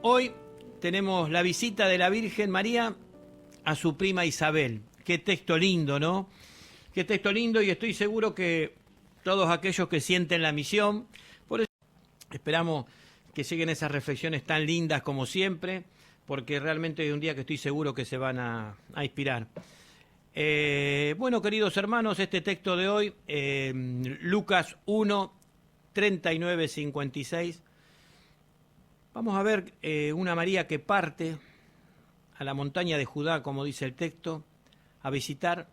Hoy tenemos la visita de la Virgen María a su prima Isabel. Qué texto lindo, ¿no? Qué texto lindo, y estoy seguro que todos aquellos que sienten la misión, por eso esperamos que lleguen esas reflexiones tan lindas como siempre, porque realmente es un día que estoy seguro que se van a inspirar. Bueno, queridos hermanos, este texto de hoy, Lucas 1, 39, 56. Vamos a ver una María que parte a la montaña de Judá, como dice el texto, a visitar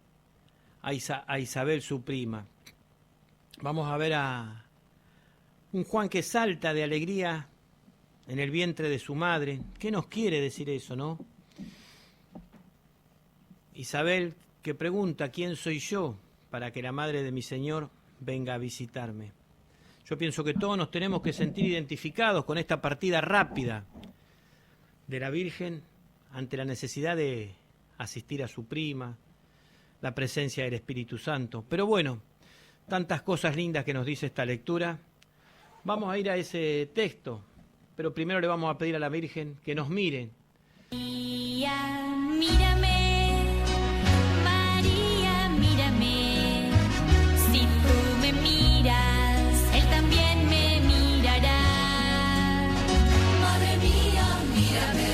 a Isabel, su prima. Vamos a ver a un Juan que salta de alegría en el vientre de su madre. ¿Qué nos quiere decir eso, no? Isabel que pregunta: ¿quién soy yo para que la madre de mi Señor venga a visitarme? Yo pienso que todos nos tenemos que sentir identificados con esta partida rápida de la Virgen ante la necesidad de asistir a su prima, la presencia del Espíritu Santo. Pero bueno, tantas cosas lindas que nos dice esta lectura. Vamos a ir a ese texto, pero primero le vamos a pedir a la Virgen que nos mire. Mírame, María, mírame. Si tú me miras, Él también me mirará. Madre mía, mírame,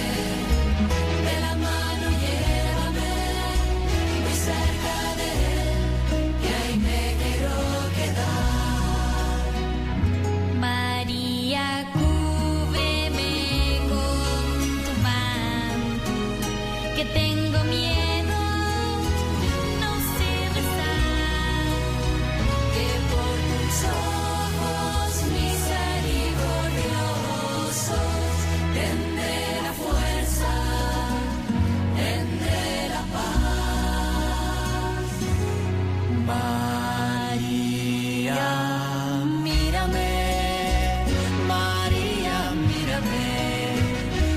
de la mano llévame, muy cerca de Él, que ahí me quiero quedar. María, cúbreme con tu manto, que tengo miedo, no sé rezar. Que por tus ojos misericordiosos tendré la fuerza, tendré la paz. María, mírame, María, mírame.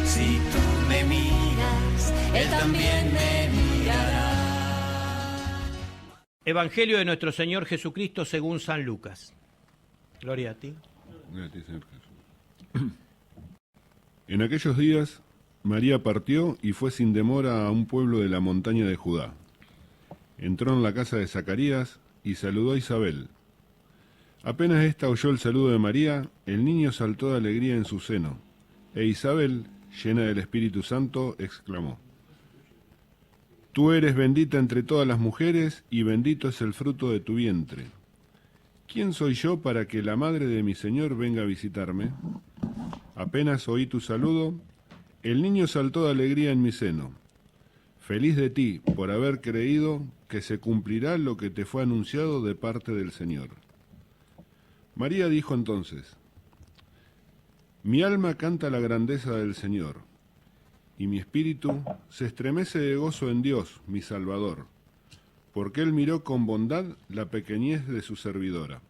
Si tú me miras, Él también me mirará. Evangelio de nuestro Señor Jesucristo según San Lucas. Gloria a ti. Gloria a ti, Señor Jesús. En aquellos días, María partió y fue sin demora a un pueblo de la montaña de Judá. Entró en la casa de Zacarías y saludó a Isabel. Apenas ésta oyó el saludo de María, el niño saltó de alegría en su seno, e Isabel, llena del Espíritu Santo, exclamó: Tú eres bendita entre todas las mujeres, y bendito es el fruto de tu vientre. ¿Quién soy yo para que la madre de mi Señor venga a visitarme? Apenas oí tu saludo, el niño saltó de alegría en mi seno. Feliz de ti por haber creído que se cumplirá lo que te fue anunciado de parte del Señor. María dijo entonces: Mi alma canta la grandeza del Señor, y mi espíritu se estremece de gozo en Dios, mi Salvador, porque Él miró con bondad la pequeñez de su servidora.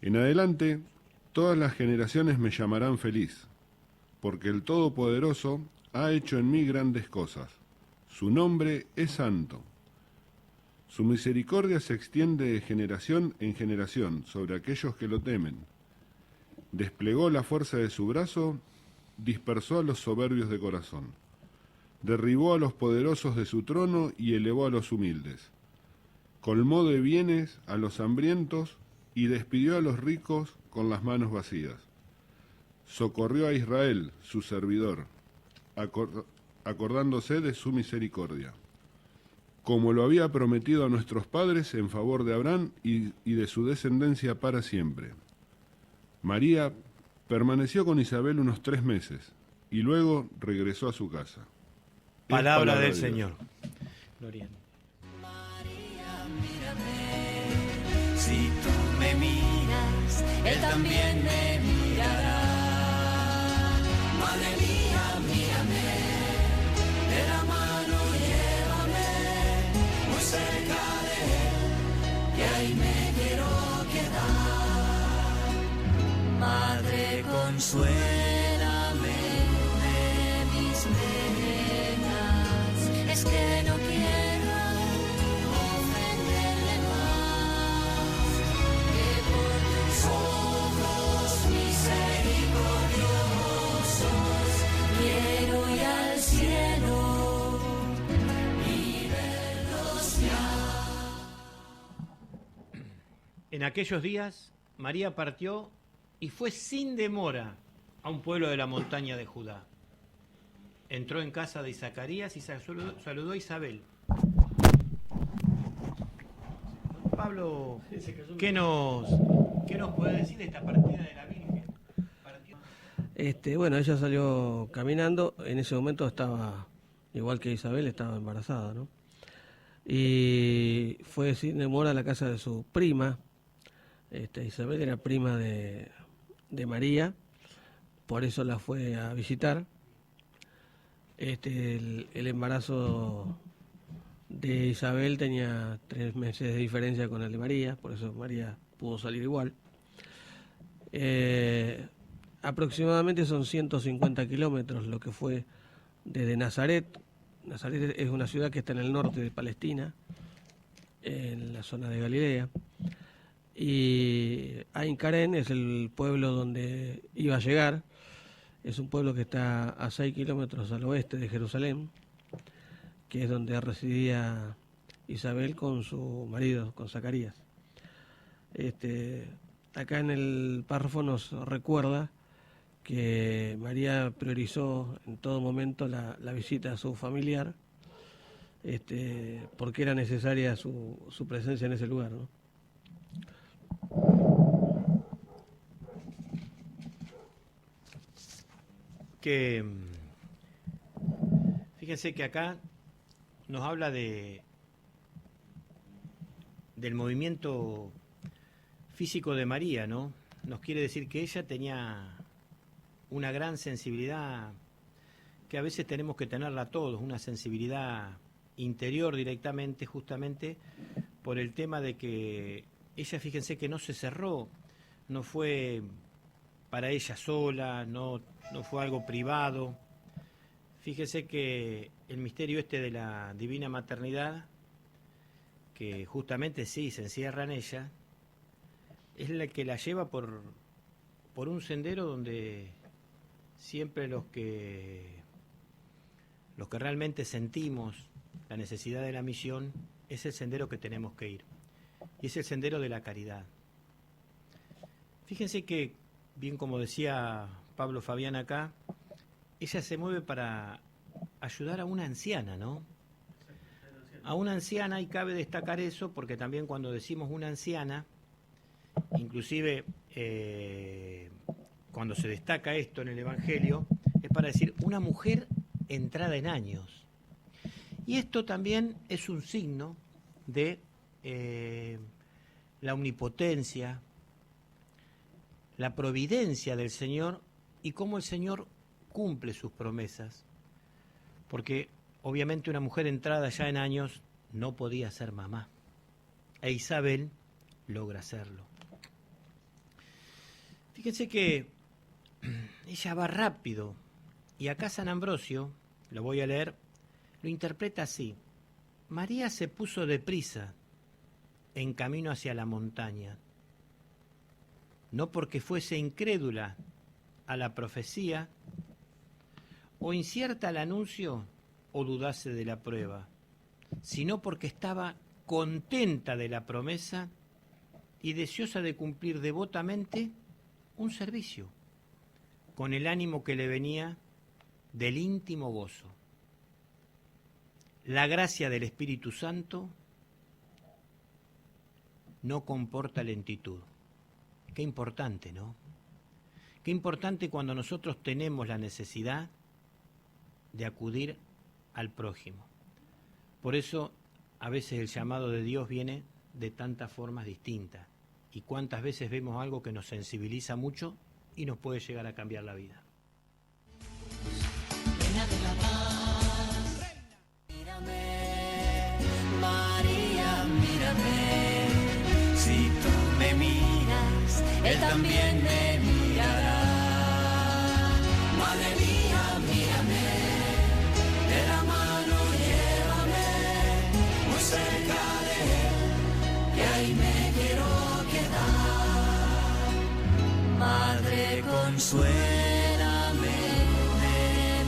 En adelante, todas las generaciones me llamarán feliz, porque el Todopoderoso ha hecho en mí grandes cosas. Su nombre es santo. Su misericordia se extiende de generación en generación sobre aquellos que lo temen. Desplegó la fuerza de su brazo, dispersó a los soberbios de corazón. Derribó a los poderosos de su trono y elevó a los humildes. Colmó de bienes a los hambrientos y despidió a los ricos con las manos vacías. Socorrió a Israel, su servidor, acordándose de su misericordia, como lo había prometido a nuestros padres en favor de Abraham y de su descendencia para siempre. María permaneció con Isabel unos 3 meses y luego regresó a su casa. Palabra del Señor. Gloria. María, mírame, si tú me miras, Él también me mirará. Madre mía, mírame, de la mano llévame, muy cerca de Él, que ahí me quiero quedar. Madre, consuélame de mis penas, es que no quiero ofenderle más, que por tus ojos misericordiosos En aquellos días, María partió y fue sin demora a un pueblo de la montaña de Judá. Entró en casa de Zacarías y saludó a Isabel. Pablo, ¿qué nos puede decir de esta partida de la Virgen? Bueno, ella salió caminando, en ese momento estaba, igual que Isabel, estaba embarazada, ¿no? Y fue sin demora a la casa de su prima. Isabel era prima de María, por eso la fue a visitar. El embarazo de Isabel tenía 3 meses de diferencia con el de María, por eso María pudo salir igual. Aproximadamente son 150 kilómetros lo que fue desde Nazaret. Nazaret es una ciudad que está en el norte de Palestina, en la zona de Galilea. Y Ain Karen es el pueblo donde iba a llegar. Es un pueblo que está a 6 kilómetros al oeste de Jerusalén, que es donde residía Isabel con su marido, con Zacarías. Acá en el párrafo nos recuerda que María priorizó en todo momento la visita a su familiar, porque era necesaria su presencia en ese lugar, ¿no? Que fíjense que acá nos habla del movimiento físico de María, ¿no? Nos quiere decir que ella tenía una gran sensibilidad, que a veces tenemos que tenerla todos, una sensibilidad interior directamente, justamente por el tema de que ella, fíjense que no se cerró, no fue para ella sola, no fue algo privado. Fíjese que el misterio de la divina maternidad, que justamente sí se encierra en ella, es la que la lleva por un sendero donde siempre los que realmente sentimos la necesidad de la misión, es el sendero que tenemos que ir. Y es el sendero de la caridad. Fíjense que, bien como decía Pablo Fabián acá, ella se mueve para ayudar a una anciana, ¿no? A una anciana, y cabe destacar eso, porque también cuando decimos una anciana, inclusive cuando se destaca esto en el Evangelio, es para decir una mujer entrada en años. Y esto también es un signo de la omnipotencia, la providencia del Señor y cómo el Señor cumple sus promesas. Porque obviamente una mujer entrada ya en años no podía ser mamá. E Isabel logra hacerlo. Fíjense que ella va rápido. Y acá San Ambrosio, lo voy a leer, lo interpreta así. María se puso deprisa en camino hacia la montaña. No porque fuese incrédula a la profecía, o incierta al anuncio, o dudase de la prueba, sino porque estaba contenta de la promesa y deseosa de cumplir devotamente un servicio, con el ánimo que le venía del íntimo gozo. La gracia del Espíritu Santo no comporta lentitud. Qué importante, ¿no? Qué importante cuando nosotros tenemos la necesidad de acudir al prójimo. Por eso, a veces el llamado de Dios viene de tantas formas distintas. Y cuántas veces vemos algo que nos sensibiliza mucho y nos puede llegar a cambiar la vida. Reina de la paz, mírame, María, mírame. Si tú me miras, Él también me mirará. Madre mía, mírame, de la mano llévame, muy cerca de Él, que ahí me quiero quedar. Madre, consuélame de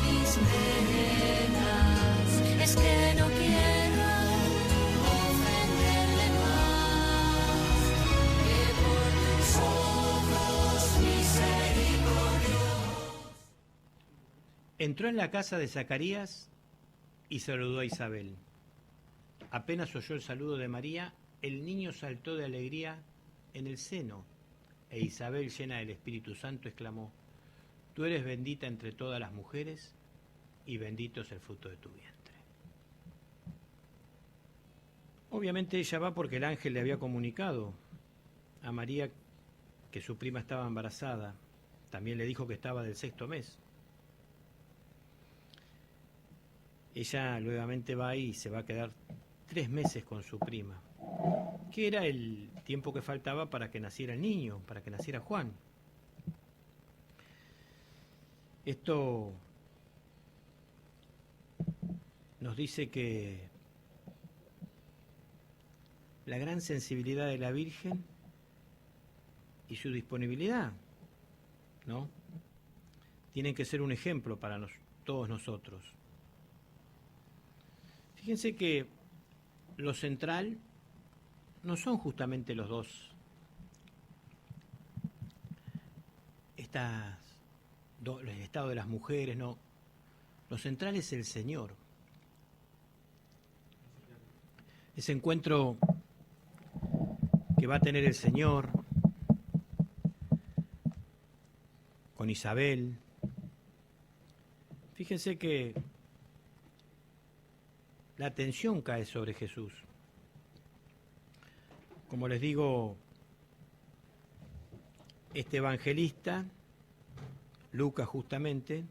mis penas, es que no quiero ofenderle más, que Entró en la casa de Zacarías y saludó a Isabel. Apenas oyó el saludo de María, el niño saltó de alegría en el seno, e Isabel, llena del Espíritu Santo, exclamó: Tú eres bendita entre todas las mujeres, y bendito es el fruto de tu vientre. Obviamente ella va porque el ángel le había comunicado a María que su prima estaba embarazada. También le dijo que estaba del 6º mes. Ella nuevamente va y se va a quedar 3 meses con su prima, que era el tiempo que faltaba para que naciera el niño, para que naciera Juan. Esto nos dice que la gran sensibilidad de la Virgen y su disponibilidad, ¿no?, tienen que ser un ejemplo para todos nosotros. Fíjense que lo central no son justamente los dos, el estado de las mujeres, no. Lo central es el Señor. Ese encuentro que va a tener el Señor con Isabel. Fíjense que la atención cae sobre Jesús. Como les digo, este evangelista, Lucas justamente,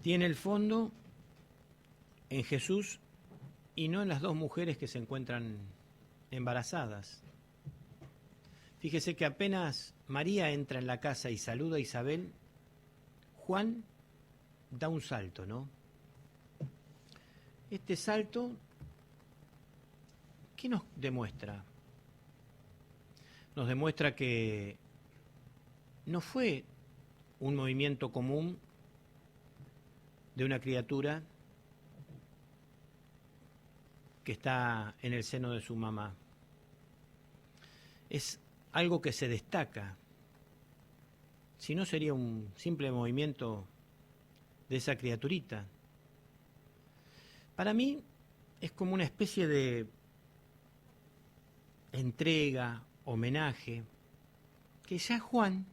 tiene el fondo en Jesús y no en las 2 mujeres que se encuentran embarazadas. Fíjese que apenas María entra en la casa y saluda a Isabel, Juan da un salto, ¿no? Este salto, ¿qué nos demuestra? Nos demuestra que no fue un movimiento común de una criatura que está en el seno de su mamá. Es algo que se destaca. Si no, sería un simple movimiento de esa criaturita. Para mí es como una especie de entrega, homenaje, que ya Juan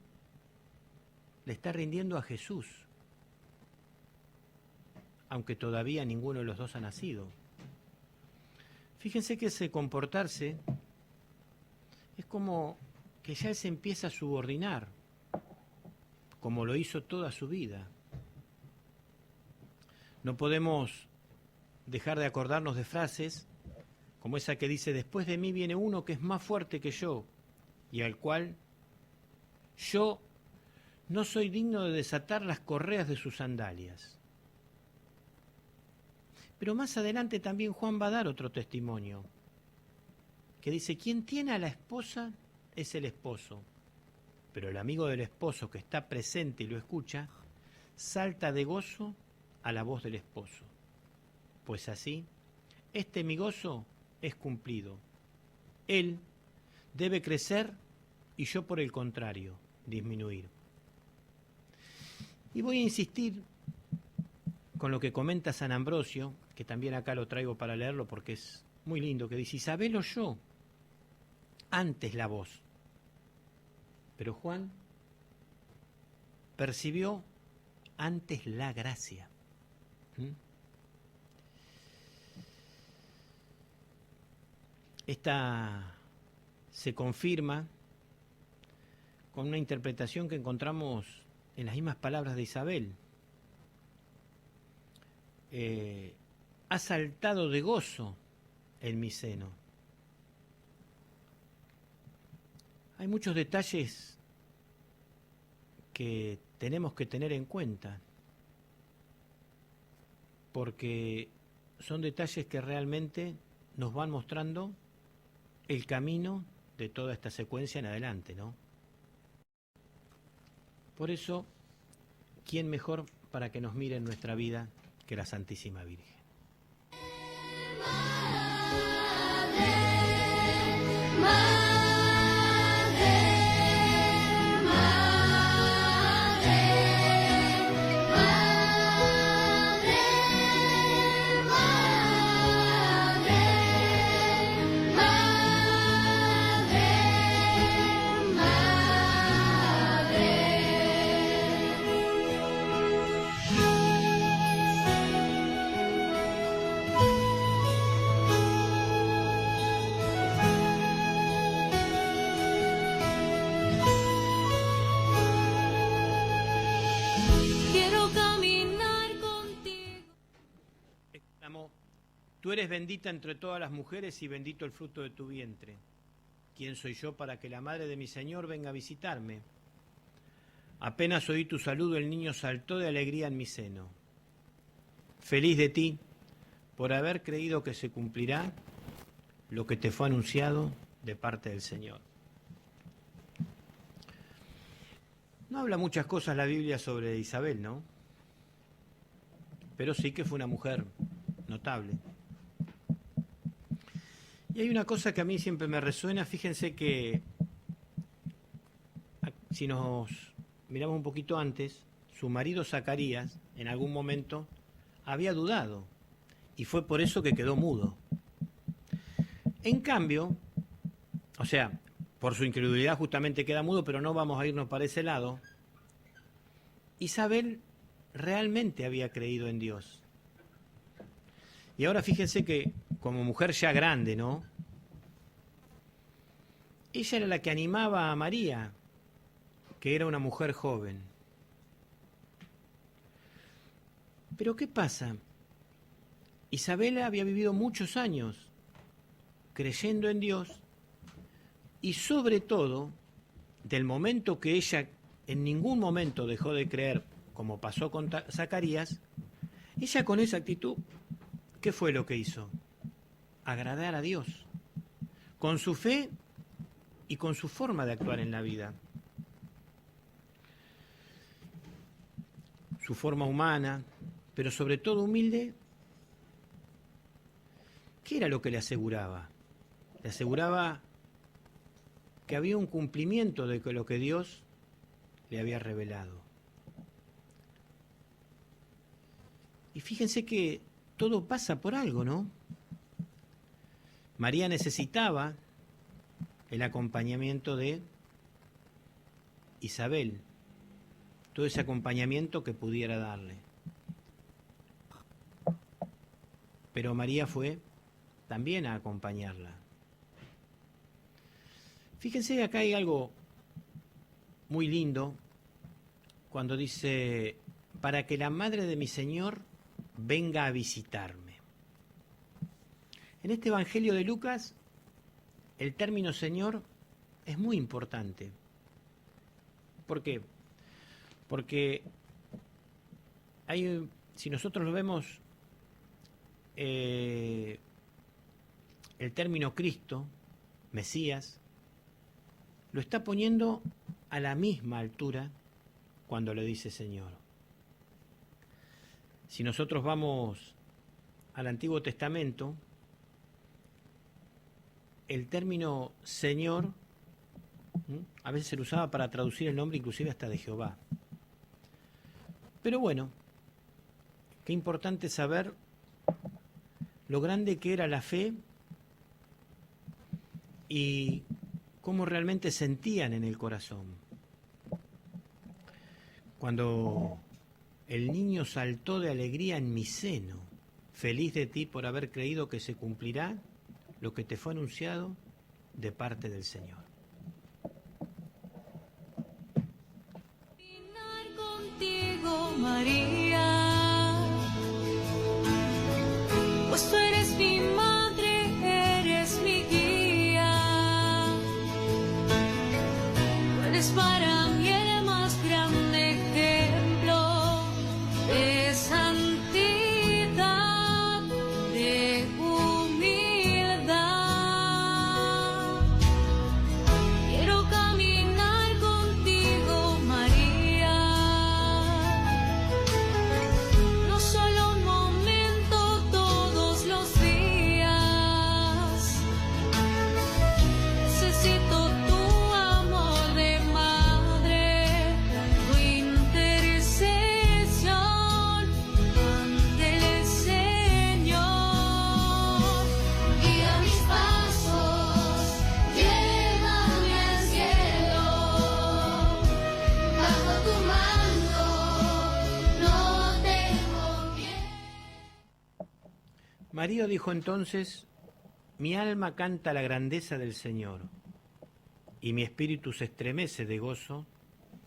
le está rindiendo a Jesús, aunque todavía ninguno de los dos ha nacido. Fíjense que ese comportarse es como que ya él se empieza a subordinar, como lo hizo toda su vida. No podemos dejar de acordarnos de frases como esa que dice: después de mí viene uno que es más fuerte que yo, y al cual yo no soy digno de desatar las correas de sus sandalias. Pero más adelante también Juan va a dar otro testimonio, que dice: quien tiene a la esposa es el esposo, pero el amigo del esposo que está presente y lo escucha, salta de gozo a la voz del esposo. Pues así, mi gozo es cumplido. Él debe crecer y yo, por el contrario, disminuir. Y voy a insistir con lo que comenta San Ambrosio, que también acá lo traigo para leerlo porque es muy lindo, que dice: Isabel oyó antes la voz, pero Juan percibió antes la gracia. Esta se confirma con una interpretación que encontramos en las mismas palabras de Isabel. Ha saltado de gozo en mi seno. Hay muchos detalles que tenemos que tener en cuenta, porque son detalles que realmente nos van mostrando el camino de toda esta secuencia en adelante, ¿no? Por eso, ¿quién mejor para que nos mire en nuestra vida que la Santísima Virgen? Madre, madre. Tú eres bendita entre todas las mujeres y bendito el fruto de tu vientre. ¿Quién soy yo para que la madre de mi Señor venga a visitarme? Apenas oí tu saludo, el niño saltó de alegría en mi seno. Feliz de ti, por haber creído que se cumplirá lo que te fue anunciado de parte del Señor. No habla muchas cosas la Biblia sobre Isabel, ¿no? Pero sí que fue una mujer notable. Y hay una cosa que a mí siempre me resuena, fíjense que si nos miramos un poquito antes, su marido Zacarías en algún momento había dudado y fue por eso que quedó mudo. En cambio, o sea, por su incredulidad justamente queda mudo, pero no vamos a irnos para ese lado. Isabel realmente había creído en Dios. Y ahora fíjense que como mujer ya grande, ¿no? Ella era la que animaba a María, que era una mujer joven. Pero ¿qué pasa? Isabel había vivido muchos años creyendo en Dios y sobre todo, del momento que ella en ningún momento dejó de creer, como pasó con Zacarías, ella con esa actitud, ¿qué fue lo que hizo? Agradar a Dios, con su fe y con su forma de actuar en la vida. Su forma humana, pero sobre todo humilde. ¿Qué era lo que le aseguraba? Le aseguraba que había un cumplimiento de lo que Dios le había revelado. Y fíjense que todo pasa por algo, ¿no? María necesitaba el acompañamiento de Isabel, todo ese acompañamiento que pudiera darle. Pero María fue también a acompañarla. Fíjense, acá hay algo muy lindo cuando dice, para que la madre de mi Señor venga a visitarme. En este Evangelio de Lucas, el término Señor es muy importante. ¿Por qué? Porque si nosotros lo vemos, el término Cristo, Mesías, lo está poniendo a la misma altura cuando le dice Señor. Si nosotros vamos al Antiguo Testamento, el término Señor a veces se lo usaba para traducir el nombre inclusive hasta de Jehová. Pero bueno, qué importante saber lo grande que era la fe y cómo realmente sentían en el corazón. Cuando el niño saltó de alegría en mi seno, feliz de ti por haber creído que se cumplirá lo que te fue anunciado de parte del Señor. Caminar contigo, María, pues tú eres mi madre, eres mi guía. Tú eres para mí el más grande ejemplo de santidad, de humildad. Quiero caminar contigo, María, no solo un momento, todos los días. Necesito tu amor de madre, tu intercesión ante el Señor. Guía mis pasos, llévame al cielo, bajo tu mando no tengo miedo. María dijo entonces, mi alma canta la grandeza del Señor, y mi espíritu se estremece de gozo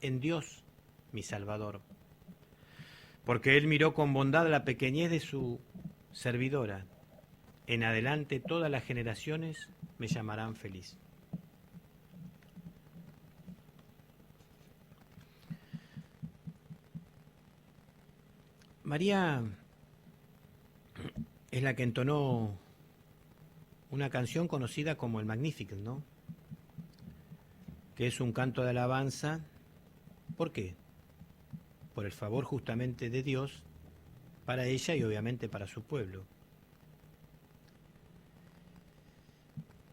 en Dios, mi Salvador. Porque Él miró con bondad la pequeñez de su servidora. en adelante todas las generaciones me llamarán feliz. María es la que entonó una canción conocida como el Magnificat, ¿no? Que es un canto de alabanza. ¿Por qué? Por el favor justamente de Dios para ella y obviamente para su pueblo.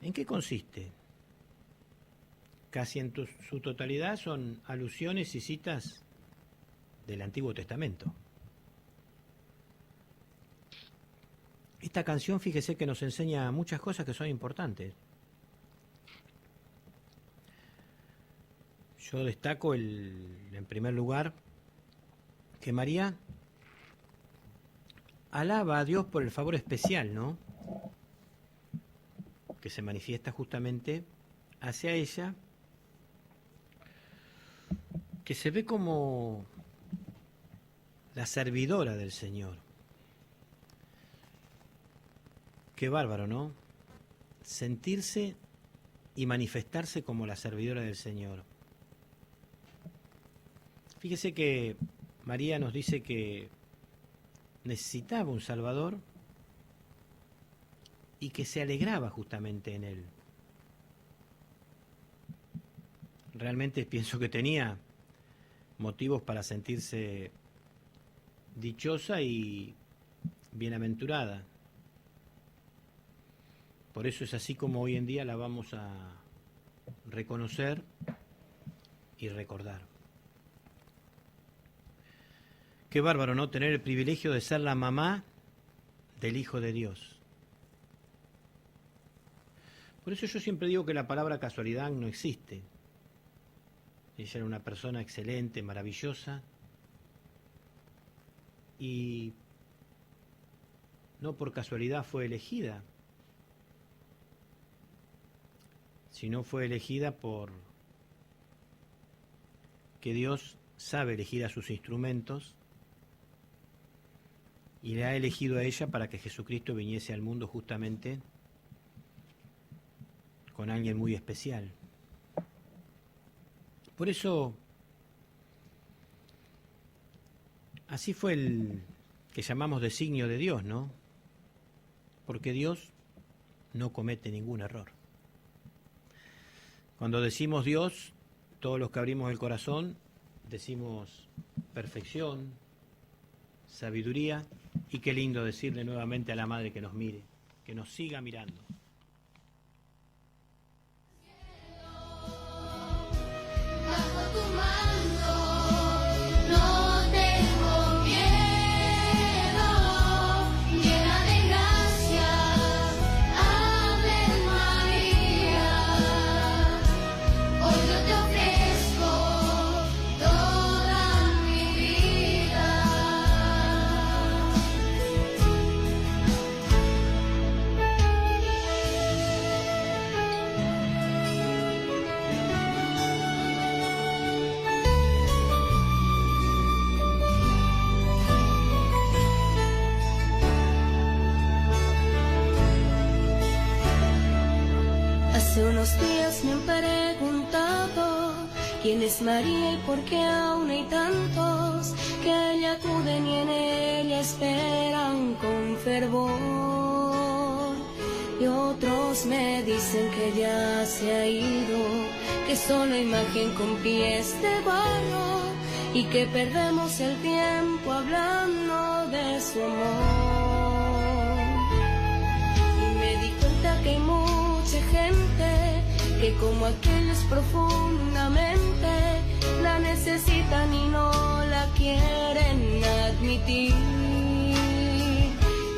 ¿En qué consiste? Casi en su totalidad son alusiones y citas del Antiguo Testamento. Esta canción, fíjese que nos enseña muchas cosas que son importantes. Yo destaco en primer lugar que María alaba a Dios por el favor especial, ¿no?, que se manifiesta justamente hacia ella, que se ve como la servidora del Señor. Qué bárbaro, ¿no? Sentirse y manifestarse como la servidora del Señor. Fíjese que María nos dice que necesitaba un Salvador y que se alegraba justamente en él. Realmente pienso que tenía motivos para sentirse dichosa y bienaventurada. Por eso es así como hoy en día la vamos a reconocer y recordar. Qué bárbaro, ¿no?, tener el privilegio de ser la mamá del Hijo de Dios. Por eso yo siempre digo que la palabra casualidad no existe. Ella era una persona excelente, maravillosa, y no por casualidad fue elegida, sino fue elegida por que Dios sabe elegir a sus instrumentos y le ha elegido a ella para que Jesucristo viniese al mundo justamente con alguien muy especial. Por eso, así fue el que llamamos designio de Dios, ¿no? Porque Dios no comete ningún error. Cuando decimos Dios, todos los que abrimos el corazón, decimos perfección, sabiduría, y qué lindo decirle nuevamente a la Madre que nos mire, que nos siga mirando. Bajo tu mando no tengo miedo, llena de gracia, Ave María. Hoy yo te ofrezco toda mi vida. Hace unos días me han preguntado quién es María y por qué aún hay tantos que a ella acuden y en ella esperan con fervor. Y otros me dicen que ya se ha ido, que solo imagen con pies de barro y que perdemos el tiempo hablando de su amor. Y me di cuenta que hay mucha gente que como aquellos profundamente la necesitan y no la quieren admitir,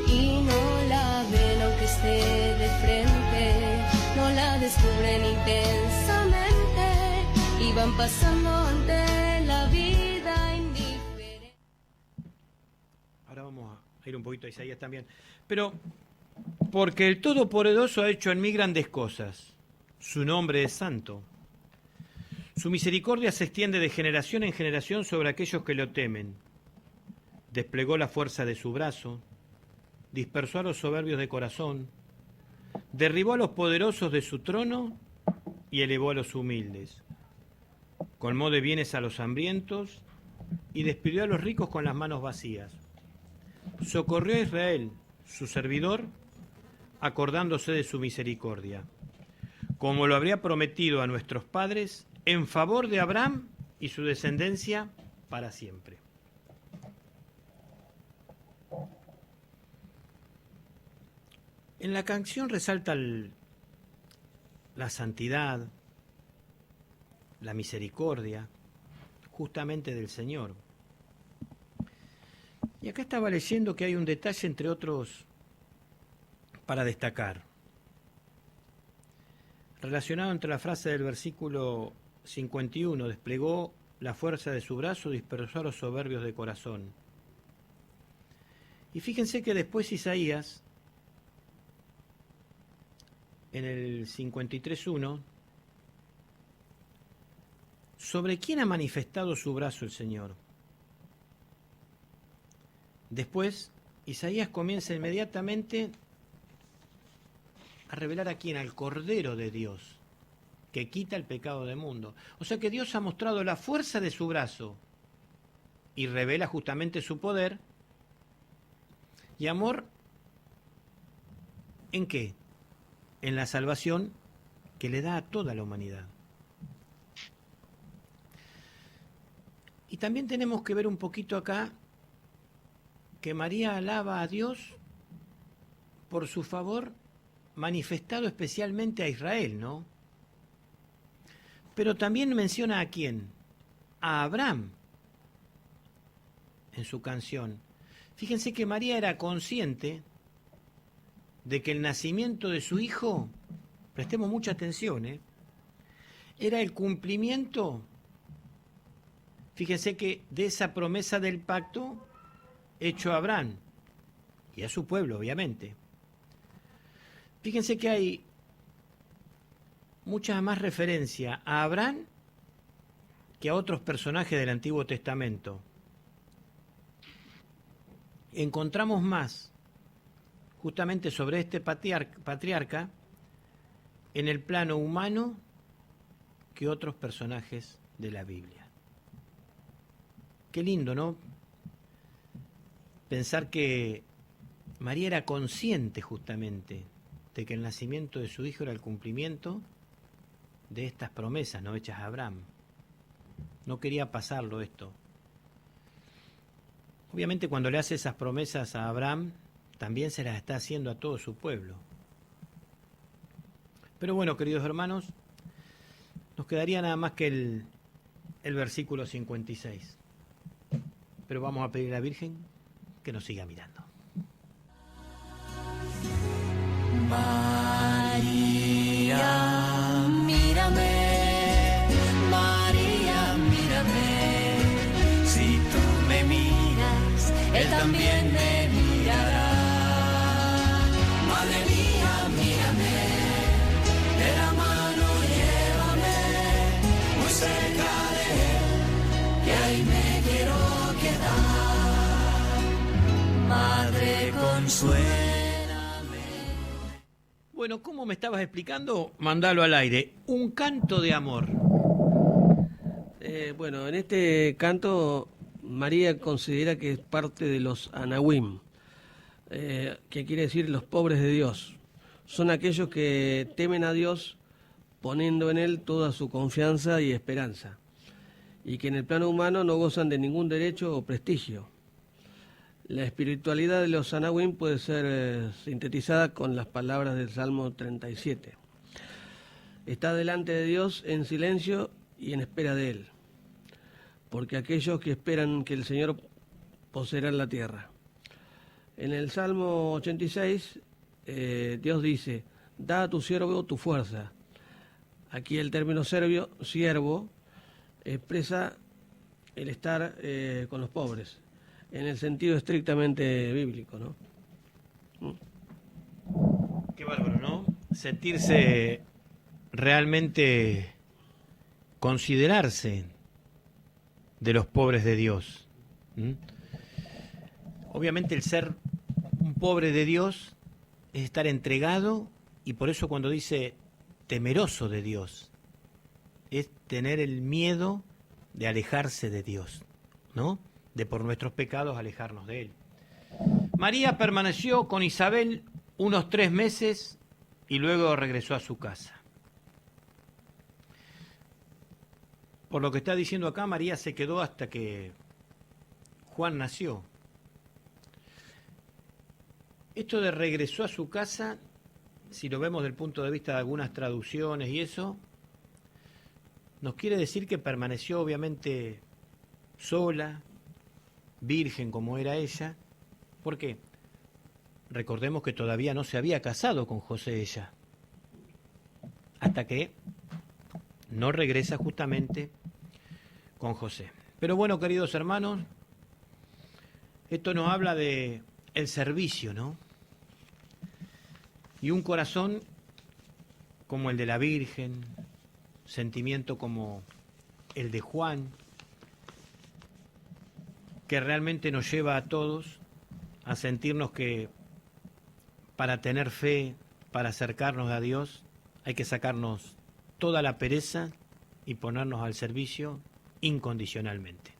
y no la ven aunque esté de frente, no la descubren intensamente y van pasando ante la vida indiferente. Ahora vamos a ir un poquito a Isaías también. Pero porque el Todopoderoso ha hecho en mí grandes cosas. Su nombre es santo. Su misericordia se extiende de generación en generación sobre aquellos que lo temen. Desplegó la fuerza de su brazo. dispersó a los soberbios de corazón, derribó a los poderosos de su trono y elevó a los humildes. Colmó de bienes a los hambrientos y despidió a los ricos con las manos vacías. Socorrió a Israel, su servidor, acordándose de su misericordia, como lo habría prometido a nuestros padres, en favor de Abraham y su descendencia para siempre. En la canción resalta la santidad, la misericordia, justamente del Señor. Y acá estaba leyendo que hay un detalle, entre otros, para destacar, relacionado entre la frase del versículo 51, desplegó la fuerza de su brazo, dispersó a los soberbios de corazón. Y fíjense que después Isaías, en el 53.1, ¿sobre quién ha manifestado su brazo el Señor? Después, Isaías comienza inmediatamente a revelar a quién, al Cordero de Dios, que quita el pecado del mundo. O sea que Dios ha mostrado la fuerza de su brazo y revela justamente su poder y amor. ¿En qué? En la salvación que le da a toda la humanidad. Y también tenemos que ver un poquito acá que María alaba a Dios por su favor manifestado especialmente a Israel, ¿no? Pero también menciona a quién, a Abraham en su canción. Fíjense que María era consciente de que el nacimiento de su hijo, prestemos mucha atención, era el cumplimiento, fíjense que de esa promesa del pacto hecho a Abraham y a su pueblo, obviamente. Fíjense que hay mucha más referencia a Abraham que a otros personajes del Antiguo Testamento. Encontramos más justamente sobre este patriarca en el plano humano que otros personajes de la Biblia. Qué lindo, ¿no? Pensar que María era consciente justamente de que el nacimiento de su hijo era el cumplimiento de estas promesas, ¿no?, hechas a Abraham. No quería pasarlo esto. Obviamente cuando le hace esas promesas a Abraham, también se las está haciendo a todo su pueblo. Pero bueno, queridos hermanos, nos quedaría nada más que el versículo 56. Pero vamos a pedir a la Virgen que nos siga mirando. María, mírame, María, mírame. Si tú me miras, Él también me mirará. Madre mía, mírame, de la mano llévame muy cerca de Él, que ahí me quiero quedar. Madre, consuélame. Bueno, ¿cómo me estabas explicando? Mandalo al aire. Un canto de amor. Bueno, en este canto María considera que es parte de los Anahuim, que quiere decir los pobres de Dios. Son aquellos que temen a Dios poniendo en Él toda su confianza y esperanza, y que en el plano humano no gozan de ningún derecho o prestigio. La espiritualidad de los Anahuim puede ser sintetizada con las palabras del Salmo 37. Está delante de Dios en silencio y en espera de Él, porque aquellos que esperan que el Señor poseerán la tierra. En el Salmo 86, Dios dice, da a tu siervo tu fuerza. Aquí el término siervo, expresa el estar con los pobres, en el sentido estrictamente bíblico, ¿no? Qué bárbaro, ¿no? Sentirse realmente, considerarse de los pobres de Dios. Obviamente el ser un pobre de Dios es estar entregado, y por eso cuando dice temeroso de Dios, es tener el miedo de alejarse de Dios, ¿no? De por nuestros pecados alejarnos de Él. María permaneció con Isabel unos 3 meses y luego regresó a su casa. Por lo que está diciendo acá, María se quedó hasta que Juan nació. Esto de regresó a su casa, si lo vemos desde el punto de vista de algunas traducciones y eso, nos quiere decir que permaneció obviamente sola, virgen como era ella. ¿Por qué? Recordemos que todavía no se había casado con José ella, hasta que no regresa justamente con José. Pero bueno, queridos hermanos, esto nos habla de el servicio, ¿no? Y un corazón como el de la Virgen, sentimiento como el de Juan, que realmente nos lleva a todos a sentirnos que para tener fe, para acercarnos a Dios, hay que sacarnos toda la pereza y ponernos al servicio incondicionalmente.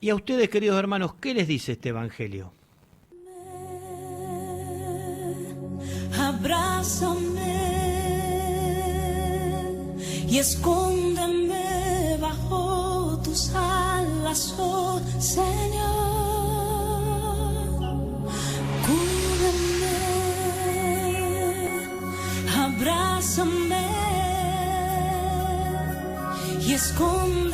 Y a ustedes, queridos hermanos, ¿qué les dice este Evangelio? Abrázame y escóndeme bajo tus alas, oh Señor. Cúbreme, abrázame y escóndeme